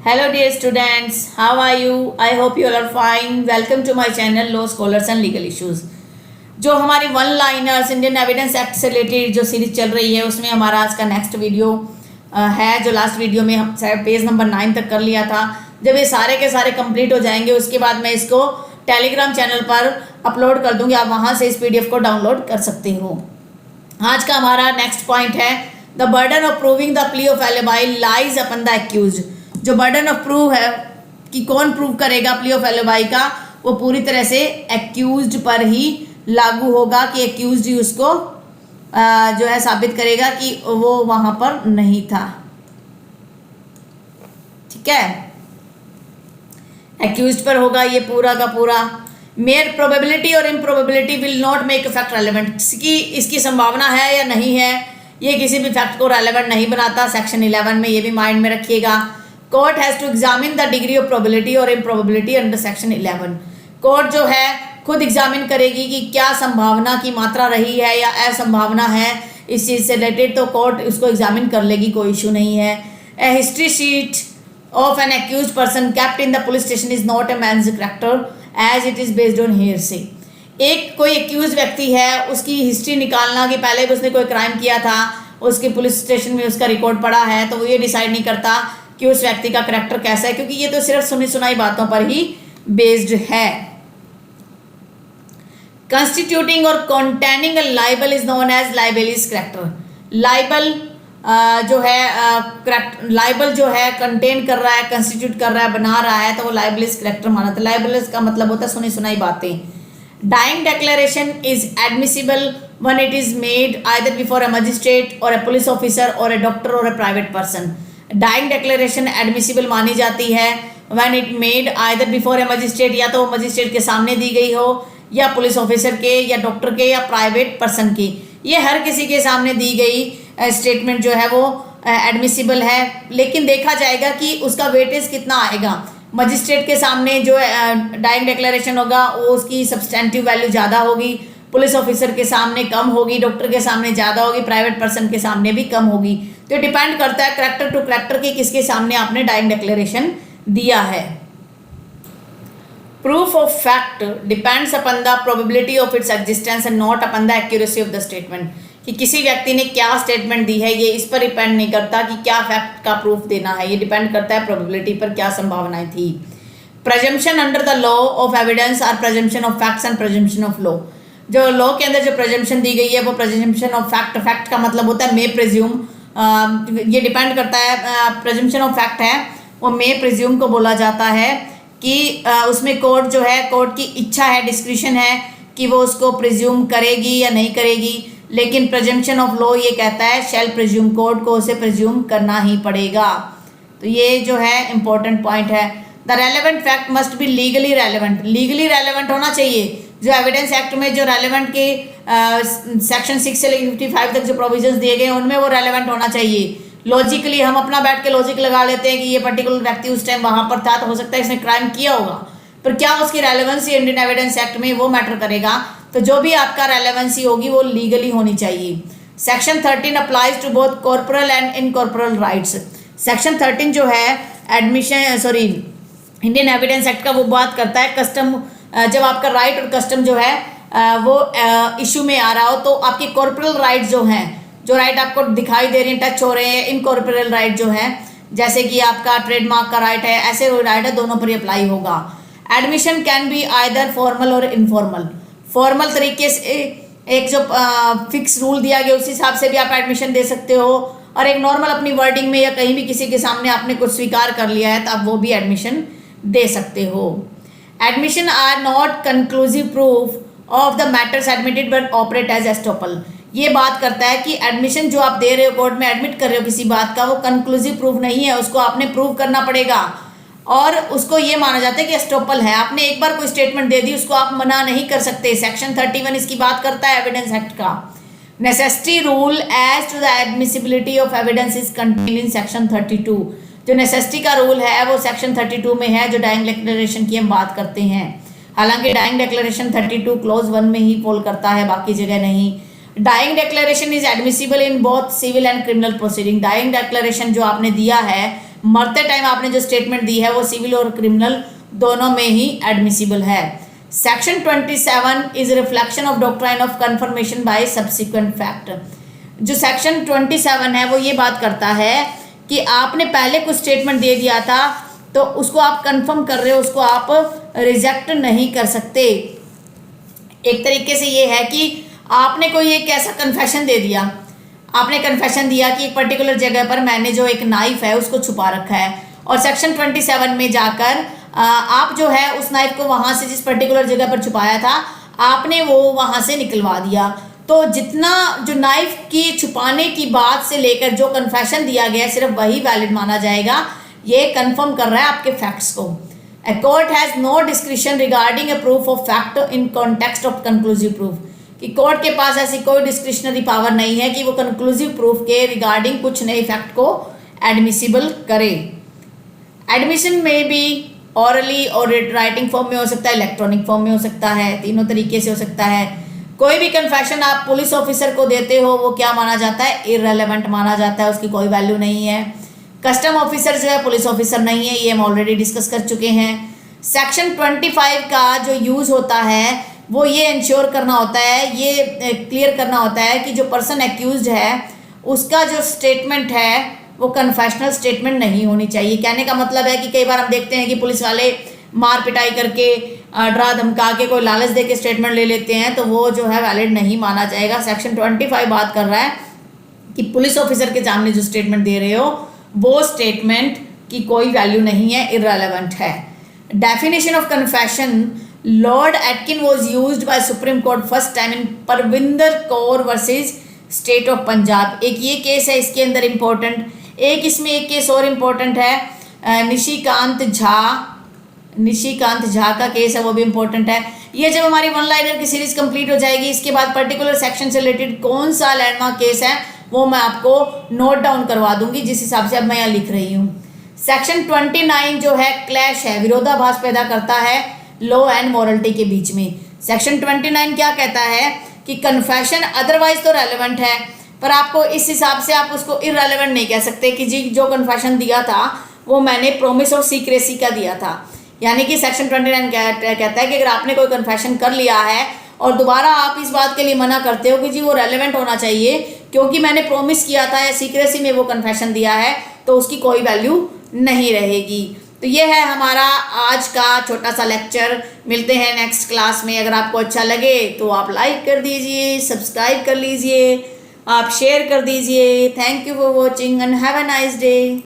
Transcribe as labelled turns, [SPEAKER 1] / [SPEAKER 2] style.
[SPEAKER 1] Hello dear students, how are you? I hope you all are fine. Welcome to my channel Law Scholars and Legal Issues. जो हमारी one liners Indian evidence act से related जो series चल रही है उसमें हमारा आज का नेक्स्ट वीडियो है। जो लास्ट वीडियो में हम पेज नंबर 9 तक कर लिया था। जब ये सारे के सारे कंप्लीट हो जाएंगे उसके बाद मैं इसको टेलीग्राम चैनल पर अपलोड कर दूंगी, आप वहाँ से इस PDF को डाउनलोड कर सकते हो। आज का हमारा नेक्स्ट पॉइंट है the burden of proving the plea of alibi lies upon the accuse. जो बर्डन ऑफ प्रूव है कि कौन प्रूव करेगा प्ली ऑफ एलिबाई का, वो पूरी तरह से एक्यूज्ड पर ही लागू होगा कि एक्यूज्ड ही उसको जो है साबित करेगा कि वो वहां पर नहीं था। ठीक है, एक्यूज्ड पर होगा ये पूरा का पूरा। मेयर प्रोबेबिलिटी और improbability will not make fact relevant. इसकी संभावना है या नहीं है, ये किसी भी फैक्ट को रेलेवेंट नहीं बनाता। सेक्शन 11 में ये भी माइंड में रखिएगा। Court has to examine the degree of probability और इम्प्रोबेबिलिटी अंडर सेक्शन 11। कोर्ट जो है खुद एग्जामिन करेगी कि क्या संभावना की मात्रा रही है या असंभावना है इस चीज़ से रिलेटेड, तो कोर्ट उसको एग्जामिन कर लेगी, कोई इशू नहीं है। A history sheet of an accused person kept in the police station is not a man's character as it is based on hearsay. एक कोई एक्यूज व्यक्ति है, उसकी हिस्ट्री निकालना कि पहले भी उसने कोई क्राइम किया था, उसके पुलिस स्टेशन में उसका रिकॉर्ड पड़ा है, तो वो ये डिसाइड नहीं करता कि उस व्यक्ति का करैक्टर कैसा है, क्योंकि ये तो सिर्फ सुनी सुनाई बातों पर ही बेस्ड है। कंस्टिट्यूटिंग और containing a libel is known as libellous character. Libel जो है लाइबल जो है कंटेन कर रहा है, कंस्टिट्यूट कर रहा है, बना रहा है, तो वो लाइबेलियस करैक्टर माना था। लाइबेलियस का मतलब होता है सुनी सुनाई बातें। Dying declaration is admissible when it is made either before a magistrate और अ पुलिस ऑफिसर और अ डॉक्टर और a private person. Dying declaration admissible मानी जाती है when it made either before a magistrate, या तो मजिस्ट्रेट के सामने दी गई हो, या पुलिस ऑफिसर के, या डॉक्टर के, या प्राइवेट पर्सन की। ये हर किसी के सामने दी गई स्टेटमेंट जो है वो एडमिसिबल है, लेकिन देखा जाएगा कि उसका वेटेज कितना आएगा। मजिस्ट्रेट के सामने जो डाइंग डिक्लेरेशन होगा वो उसकी सब्सटेंटिव वैल्यू ज़्यादा होगी, पुलिस ऑफिसर के सामने कम होगी, डॉक्टर के सामने ज़्यादा होगी, प्राइवेट पर्सन के सामने भी कम होगी। तो डिपेंड करता है करैक्टर टू करैक्टर की किसके सामने आपने डाइंग डिक्लेरेशन दिया है। Proof of fact depends upon the probability of its existence and not upon the accuracy of the statement. कि किसी व्यक्ति ने क्या स्टेटमेंट दी है, ये इस पर डिपेंड नहीं करता कि क्या फैक्ट का प्रूफ देना है, ये डिपेंड करता है प्रोबेबिलिटी पर, क्या संभावनाएं थी। Presumption under the law of evidence are presumption of facts and presumption of law. जो लॉ के अंदर जो प्रेजम्पशन दी गई है वो प्रेजम्पशन ऑफ फैक्ट। फैक्ट का मतलब होता है मे प्रिज्यूम। ये डिपेंड करता है, प्रेजम्पशन ऑफ फैक्ट है वो मे प्रिज्यूम को बोला जाता है कि उसमें कोर्ट जो है, कोर्ट की इच्छा है, डिस्क्रिशन है कि वो उसको प्रिज्यूम करेगी या नहीं करेगी। लेकिन प्रेजम्पशन ऑफ लॉ ये कहता है शैल प्रिज्यूम, कोर्ट को उसे प्रिज्यूम करना ही पड़ेगा। तो ये जो है इंपॉर्टेंट पॉइंट है। The relevant fact must be legally relevant. Legally relevant होना चाहिए। जो एविडेंस एक्ट में जो रेलेवेंट के सेक्शन 6 से लेकर 55 तक जो प्रोविजंस दिए गए उनमें वो रेलेवेंट होना चाहिए। लॉजिकली हम अपना बैठ के लॉजिक लगा लेते हैं कि ये पर्टिकुलर व्यक्ति उस टाइम वहां पर था, तो हो सकता है इसने क्राइम किया होगा, पर क्या उसकी रेलेवेंसी इंडियन एविडेंस एक्ट में वो मैटर करेगा। तो जो भी आपका रेलेवेंसी होगी वो लीगली होनी चाहिए। Section 13 applies to both corporeal and incorporeal rights. Section 13 जो है इंडियन एविडेंस एक्ट का वो बात करता है कस्टम, जब आपका राइट और कस्टम जो है वो इशू में आ रहा हो, तो आपकी कॉर्पोरल राइट जो हैं, जो राइट आपको दिखाई दे रही हैं, टच हो रहे हैं, इनकॉर्पोरल राइट जो है, जैसे कि आपका ट्रेडमार्क का राइट है, ऐसे राइट है, दोनों पर ही अप्लाई होगा। Admission can be either formal और इनफॉर्मल। फॉर्मल तरीके से एक जो फिक्स रूल दिया गया उस हिसाब से भी आप एडमिशन दे सकते हो, और एक नॉर्मल अपनी वर्डिंग में या कहीं भी किसी के सामने आपने कुछ स्वीकार कर लिया है तो आप वो भी एडमिशन दे सकते हो। Admission are not conclusive proof of the matters admitted but operate as estoppel. ये बात करता है कि एडमिशन जो आप दे रहे हो, कोर्ट में एडमिट कर रहे हो किसी बात का, वो कंक्लूसिव प्रूफ नहीं है, उसको आपने प्रूव करना पड़ेगा। और उसको ये माना जाता है कि एस्टॉपल है। आपने एक बार कोई स्टेटमेंट दे दी, उसको आप मना नहीं कर सकते। सेक्शन 31 इसकी बात करता है एविडेंस एक्ट का। Necessity rule as to the admissibility of evidence is contained in section 32। जो नेसेसिटी का रूल है वो सेक्शन 32 में है, जो डाइंग डिक्लेरेशन की हम बात करते हैं। हालांकि डाइंग डिक्लेरेशन 32 क्लॉज 1 में ही फॉल करता है, बाकी जगह नहीं। Dying declaration is admissible in both civil and criminal proceeding. Dying declaration जो आपने दिया है मरते टाइम आपने जो स्टेटमेंट दी है वो सिविल और क्रिमिनल दोनों में ही एडमिसिबल है। Section 27 is reflection of doctrine of conformation bye subsequent fact. जो सेक्शन 27 है वो ये बात करता है कि आपने पहले कुछ स्टेटमेंट दे दिया था तो उसको आप कंफर्म कर रहे हो, उसको आप रिजेक्ट नहीं कर सकते। एक तरीके से ये है कि आपने कोई एक ऐसा कन्फेशन दे दिया, आपने कन्फेशन दिया कि एक पर्टिकुलर जगह पर मैंने जो एक नाइफ है उसको छुपा रखा है, और सेक्शन 27 में जाकर आप जो है उस नाइफ को वहाँ से जिस पर्टिकुलर जगह पर छुपाया था आपने वो वहाँ से निकलवा दिया। तो जितना जो नाइफ की छुपाने की बात से लेकर जो कन्फेशन दिया गया सिर्फ वही वैलिड माना जाएगा। ये कंफर्म कर रहा है आपके फैक्ट्स को। A court has no discretion regarding a proof of fact in context of conclusive proof, कि कोर्ट के पास ऐसी कोई डिस्क्रिशनरी पावर नहीं है कि वो कंक्लूसिव प्रूफ के रिगार्डिंग कुछ नए फैक्ट को एडमिसिबल करे। एडमिशन में भी ऑरली और राइटिंग फॉर्म में हो सकता है, इलेक्ट्रॉनिक फॉर्म में हो सकता है, तीनों तरीके से हो सकता है। कोई भी कन्फेशन आप पुलिस ऑफिसर को देते हो वो क्या माना जाता है, इररेलेवेंट माना जाता है, उसकी कोई वैल्यू नहीं है। कस्टम ऑफिसर जो है पुलिस ऑफिसर नहीं है, ये हम ऑलरेडी डिस्कस कर चुके हैं। सेक्शन 25 का जो यूज़ होता है वो ये इंश्योर करना होता है, ये क्लियर करना होता है कि जो पर्सन एक्यूज्ड है उसका जो स्टेटमेंट है वो कन्फेशनल स्टेटमेंट नहीं होनी चाहिए। कहने का मतलब है कि कई बार हम देखते हैं कि पुलिस वाले मार पिटाई करके डरा धमका के कोई लालच दे के स्टेटमेंट ले लेते हैं, तो वो जो है वैलिड नहीं माना जाएगा। सेक्शन 25 बात कर रहा है कि पुलिस ऑफिसर के सामने जो स्टेटमेंट दे रहे हो वो स्टेटमेंट की कोई वैल्यू नहीं है, इररेलेवेंट है। Definition of confession, Lord Atkin was used by supreme court first time in Parvinder Kaur versus state of Punjab. एक ये केस है इसके अंदर इम्पोर्टेंट, एक इसमें एक केस और इम्पोर्टेंट है, निशिकांत झा का केस है, वो भी इम्पोर्टेंट है। ये जब हमारी वन लाइनर की सीरीज कंप्लीट हो जाएगी इसके बाद पर्टिकुलर सेक्शन से रिलेटेड कौन सा लैंडमार्क केस है वो मैं आपको नोट डाउन करवा दूंगी, जिस हिसाब से अब मैं यहाँ लिख रही हूँ। सेक्शन 29 जो है क्लैश है, विरोधाभास पैदा करता है लॉ एंड मॉरलिटी के बीच में। सेक्शन 29 क्या कहता है कि कन्फेशन अदरवाइज तो रेलेवेंट है, पर आपको इस हिसाब से आप उसको इररेलेवेंट नहीं कह सकते कि जी जो कन्फेशन दिया था वो मैंने प्रोमिस ऑफ सीक्रेसी का दिया था। यानी कि सेक्शन 29 कहता है कि अगर आपने कोई कन्फेशन कर लिया है और दोबारा आप इस बात के लिए मना करते हो कि जी वो रेलेवेंट होना चाहिए क्योंकि मैंने प्रॉमिस किया था या सीक्रेसी में वो कन्फेशन दिया है, तो उसकी कोई वैल्यू नहीं रहेगी। तो ये है हमारा आज का छोटा सा लेक्चर। मिलते हैं नेक्स्ट क्लास में। अगर आपको अच्छा लगे तो आप लाइक कर दीजिए, सब्सक्राइब कर लीजिए, आप शेयर कर दीजिए। Thank you for watching and have a nice day.